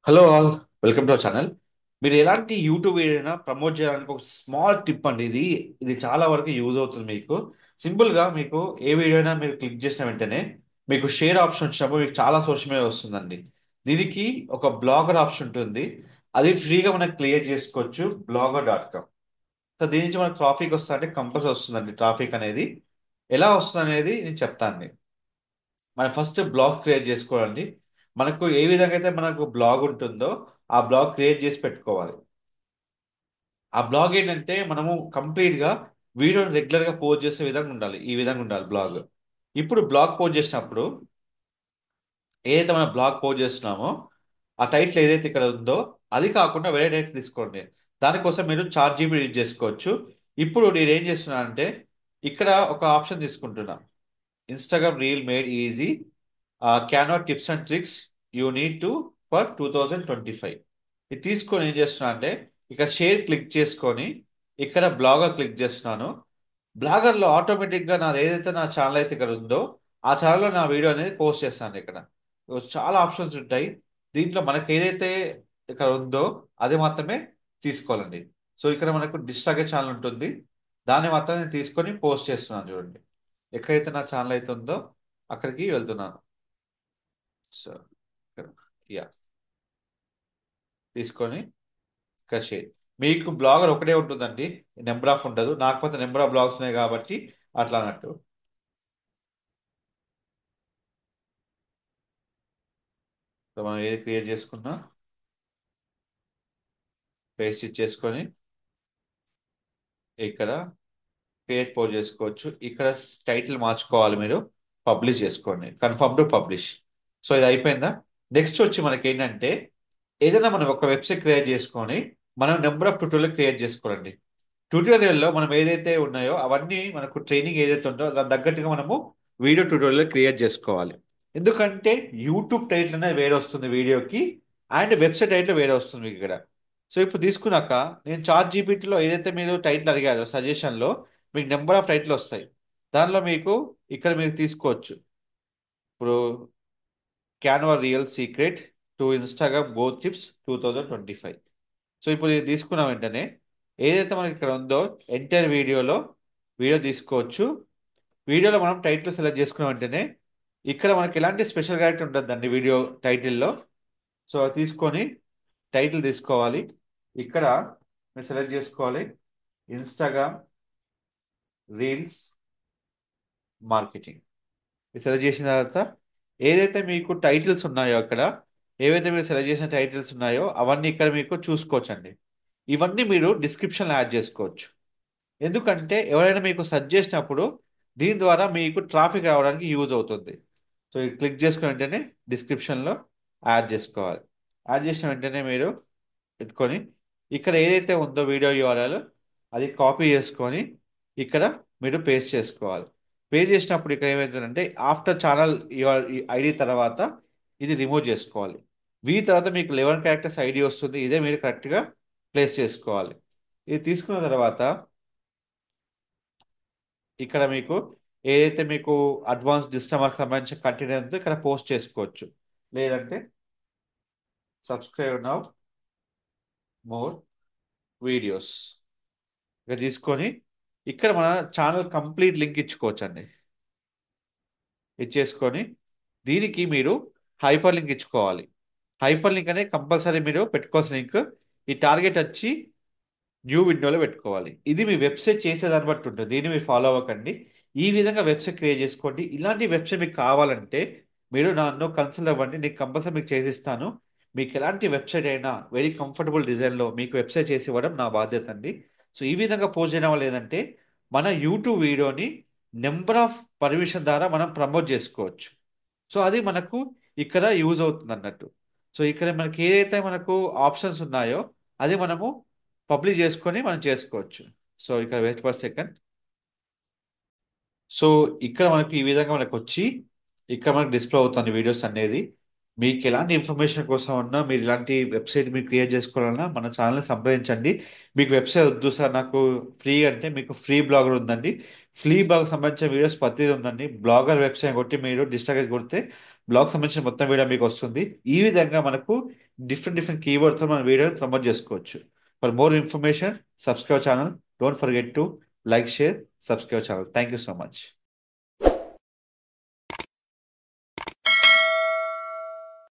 Hello all, welcome to our channel. మీరు ఎలాంటి YouTube వీడియోనా promote చేయడానికి ఒక స్మాల్ టిప్ అండి. ఇది చాలా వరకు యూజ్ అవుతుంది మీకు. సింపుల్గా మీకు ఏ వీడియో అయినా మీరు క్లిక్ చేసిన వెంటనే మీకు షేర్ ఆప్షన్ వచ్చినప్పుడు మీకు చాలా సోషల్ మీడియా వస్తుందండి. దీనికి ఒక బ్లాగర్ ఆప్షన్ ఉంటుంది. అది ఫ్రీగా మనకు క్లియర్ చేసుకోవచ్చు, blogger.com. సో దీని నుంచి మనకు ట్రాఫిక్ వస్తుంది అంటే కంపల్సరీ వస్తుందండి. ట్రాఫిక్ అనేది ఎలా వస్తుంది అనేది నేను చెప్తాను. మనం ఫస్ట్ బ్లాగ్ క్రియేట్ చేసుకోవాలండి. మనకు ఏ విధంగా అయితే మనకు బ్లాగ్ ఉంటుందో ఆ బ్లాగ్ క్రియేట్ చేసి పెట్టుకోవాలి. ఆ బ్లాగ్ ఏంటంటే మనము కంప్లీట్ గా వీడియోని రెగ్యులర్ గా పోస్ట్ చేసే విధంగా ఉండాలి. ఈ విధంగా ఉండాలి బ్లాగ్. ఇప్పుడు బ్లాగ్ పోస్ట్ చేసినప్పుడు ఏదైతే మనం బ్లాగ్ పోస్ట్ చేస్తున్నామో ఆ టైటిల్ ఏదైతే ఇక్కడ ఉందో అది కాకుండా వేరే టైటిల్ తీసుకోండి. దానికోసం మీరు చాట్ జీపీటీ యూజ్ చేసుకోవచ్చు. ఇప్పుడు నేను ఏం చేస్తున్నా అంటే ఇక్కడ ఒక ఆప్షన్ తీసుకుంటున్నా. Instagram reel made easy, Canva tips and tricks you need to for 2025. ఇది తీసుకొని ఏం చేస్తున్నా అంటే ఇక్కడ షేర్ క్లిక్ చేసుకొని ఇక్కడ బ్లాగర్ క్లిక్ చేస్తున్నాను. బ్లాగర్లో ఆటోమేటిక్గా నాది ఏదైతే నా ఛానల్ అయితే ఇక్కడ ఉందో ఆ ఛానల్లో నా వీడియో అనేది పోస్ట్ చేస్తాను. ఇక్కడ చాలా ఆప్షన్స్ ఉంటాయి. దీంట్లో మనకి ఏదైతే ఇక్కడ ఉందో అది మాత్రమే తీసుకోవాలండి. సో ఇక్కడ మనకు డిస్ట్రాగే ఛానల్ ఉంటుంది. దాన్ని మాత్రం నేను తీసుకొని పోస్ట్ చేస్తున్నాను. చూడండి, ఎక్కడైతే నా ఛానల్ అయితే ఉందో అక్కడికి వెళ్తున్నాను. సో ఇక్కడ యా తీసుకొని ఇక్కడ షేర్. మీకు బ్లాగర్ ఒకటే ఉంటుందండి, నెంబర్ ఆఫ్ ఉండదు. నాకపోతే నెంబర్ ఆఫ్ బ్లాగ్స్ ఉన్నాయి కాబట్టి అట్లా అన్నట్టు. సో మనం ఏది క్రియేట్ చేసుకున్నా పేస్ట్ ఇచ్చేసుకొని ఇక్కడ క్రియేట్ పోస్ట్ చేసుకోవచ్చు. ఇక్కడ టైటిల్ మార్చుకోవాలి మీరు. పబ్లిష్ చేసుకోండి, కన్ఫర్మ్ టు పబ్లిష్. సో ఇది అయిపోయిందా? నెక్స్ట్ వచ్చి మనకి ఏంటంటే ఏదైనా మనం ఒక వెబ్సైట్ క్రియేట్ చేసుకొని మనం నెంబర్ ఆఫ్ ట్యూటోరియల్ క్రియేట్ చేసుకోవాలండి. ట్యూటోరియల్లో మనం ఏదైతే ఉన్నాయో అవన్నీ మనకు ట్రైనింగ్ ఏదైతే ఉందో దాని తగ్గట్టుగా మనము వీడియో ట్యూటోరియల్ క్రియేట్ చేసుకోవాలి. ఎందుకంటే యూట్యూబ్ టైటిల్ అనేది వేరే వస్తుంది వీడియోకి, అండ్ వెబ్సైట్ టైటిల్ వేరే వస్తుంది మీకు ఇక్కడ. సో ఇప్పుడు తీసుకున్నాక నేను చాట్ జీపీటీలో ఏదైతే మీరు టైటిల్ అడిగారో సజెషన్లో మీకు నెంబర్ ఆఫ్ టైటిల్ వస్తాయి. దానిలో మీకు ఇక్కడ మీరు తీసుకోవచ్చు. ఇప్పుడు Canva real secret to Instagram go tips 2025. So ఇప్పుడు ఇది తీసుకున్న వెంటనే ఏదైతే మనకి ఇక్కడ ఉందో ఎంటైర్ వీడియో తీసుకోవచ్చు. వీడియోలో మనం టైటిల్ సెలెక్ట్ చేసుకున్న వెంటనే ఇక్కడ మనకి ఎలాంటి స్పెషల్ క్యారెక్టర్ ఉంటుందండి వీడియో టైటిల్లో. సో అది తీసుకొని టైటిల్ తీసుకోవాలి. ఇక్కడ మీరు సెలెక్ట్ చేసుకోవాలి ఇన్స్టాగ్రామ్ రీల్స్ మార్కెటింగ్. ఇది సెలెక్ట్ చేసిన తర్వాత ఏదైతే మీకు టైటిల్స్ ఉన్నాయో అక్కడ ఏవైతే మీరు సెలెక్ట్ చేసిన టైటిల్స్ ఉన్నాయో అవన్నీ ఇక్కడ మీకు చూసుకోవచ్చండి. ఇవన్నీ మీరు డిస్క్రిప్షన్లో యాడ్ చేసుకోవచ్చు. ఎందుకంటే ఎవరైనా మీకు సెర్చ్ చేసినప్పుడు దీని ద్వారా మీకు ట్రాఫిక్ రావడానికి యూజ్ అవుతుంది. సో ఇది క్లిక్ చేసుకున్న వెంటనే డిస్క్రిప్షన్లో యాడ్ చేసుకోవాలి. యాడ్ చేసిన వెంటనే మీరు పెట్టుకొని ఇక్కడ ఏదైతే ఉందో వీడియో యూఆర్ఎల్ అది కాపీ చేసుకొని ఇక్కడ మీరు పేస్ట్ చేసుకోవాలి. పేస్ట్ చేసినప్పుడు ఇక్కడ ఏమవుతుందంటే ఆఫ్టర్ ఛానల్ యూఆర్ ఐడి తర్వాత ఇది రిమూవ్ చేసుకోవాలి. తర్వాత మీకు 11 క్యారెక్టర్స్ ఐడి వస్తుంది. ఇదే మీరు కరెక్ట్గా ప్లేస్ చేసుకోవాలి. ఇది తీసుకున్న తర్వాత ఇక్కడ మీకు ఏదైతే మీకు అడ్వాన్స్ డిస్టమర్కి సంబంధించిన కంటెంట్ ఉందో ఇక్కడ పోస్ట్ చేసుకోవచ్చు. లేదంటే సబ్స్క్రైబ్ నౌ మోర్ వీడియోస్ ఇక తీసుకొని ఇక్కడ మన ఛానల్ కంప్లీట్ లింక్ ఇచ్చుకోవచ్చు అండి. ఇచ్చేసుకొని దీనికి మీరు హైపర్ లింక్ ఇచ్చుకోవాలి. హైపర్ లింక్ అనేది కంపల్సరీ మీరు పెట్టుకోవాల్సిన లింక్. ఈ టార్గెట్ వచ్చి న్యూ విండోలో పెట్టుకోవాలి. ఇది మీ వెబ్సైట్ చేసేదాన్ని బట్టి ఉంటుంది, దీన్ని మీరు ఫాలో అవ్వకండి. ఈ విధంగా వెబ్సైట్ క్రియేట్ చేసుకోండి. ఇలాంటి వెబ్సైట్ మీకు కావాలంటే మీరు నన్ను కన్సల్ట్ అవ్వండి, నేను కంపల్సరీ మీకు చేసిస్తాను. మీకు ఎలాంటి వెబ్సైట్ అయినా వెరీ కంఫర్టబుల్ డిజైన్లో మీకు వెబ్సైట్ చేసి ఇవ్వడం నా బాధ్యత అండి. సో ఈ విధంగా పోస్ట్ చేయడం వల్ల ఏంటంటే మన యూట్యూబ్ వీడియోని నెంబర్ ఆఫ్ పర్మిషన్ ద్వారా మనం ప్రమోట్ చేసుకోవచ్చు. సో అది మనకు ఇక్కడ యూజ్ అవుతుంది అన్నట్టు. సో ఇక్కడ మనకి ఏదైతే మనకు ఆప్షన్స్ ఉన్నాయో అది మనము పబ్లిష్ చేసుకొని మనం చేసుకోవచ్చు. సో ఇక్కడ వెయిట్ ఫర్ సెకండ్. సో ఇక్కడ మనకి ఈ విధంగా మనకు వచ్చి ఇక్కడ మనకు డిస్ప్లే అవుతుంది వీడియోస్ అనేది. మీకు ఎలాంటి ఇన్ఫర్మేషన్ కోసం ఉన్నా మీరు ఇలాంటి వెబ్సైట్ మీరు క్రియేట్ చేసుకోవాలన్నా మన ఛానల్ని సంప్రదించండి. మీకు వెబ్సైట్ వద్దు సార్ నాకు ఫ్రీ అంటే మీకు ఫ్రీ బ్లాగర్ ఉందండి. ఫ్లీ బ్లాగ్ సంబంధించిన వీడియోస్ ప్రతిదీ ఉందండి. బ్లాగర్ వెబ్సైట్ కొట్టి మీరు డిస్ట్రాక్ట్ కొడితే బ్లాగ్ సంబంధించిన మొత్తం వీడియో మీకు వస్తుంది. ఈ విధంగా మనకు డిఫరెంట్ డిఫరెంట్ కీవర్డ్తో మన వీడియోని ప్రమోట్ చేసుకోవచ్చు. For more information subscribe channel. Don't forget to like, share, subscribe channel. Thank you so much.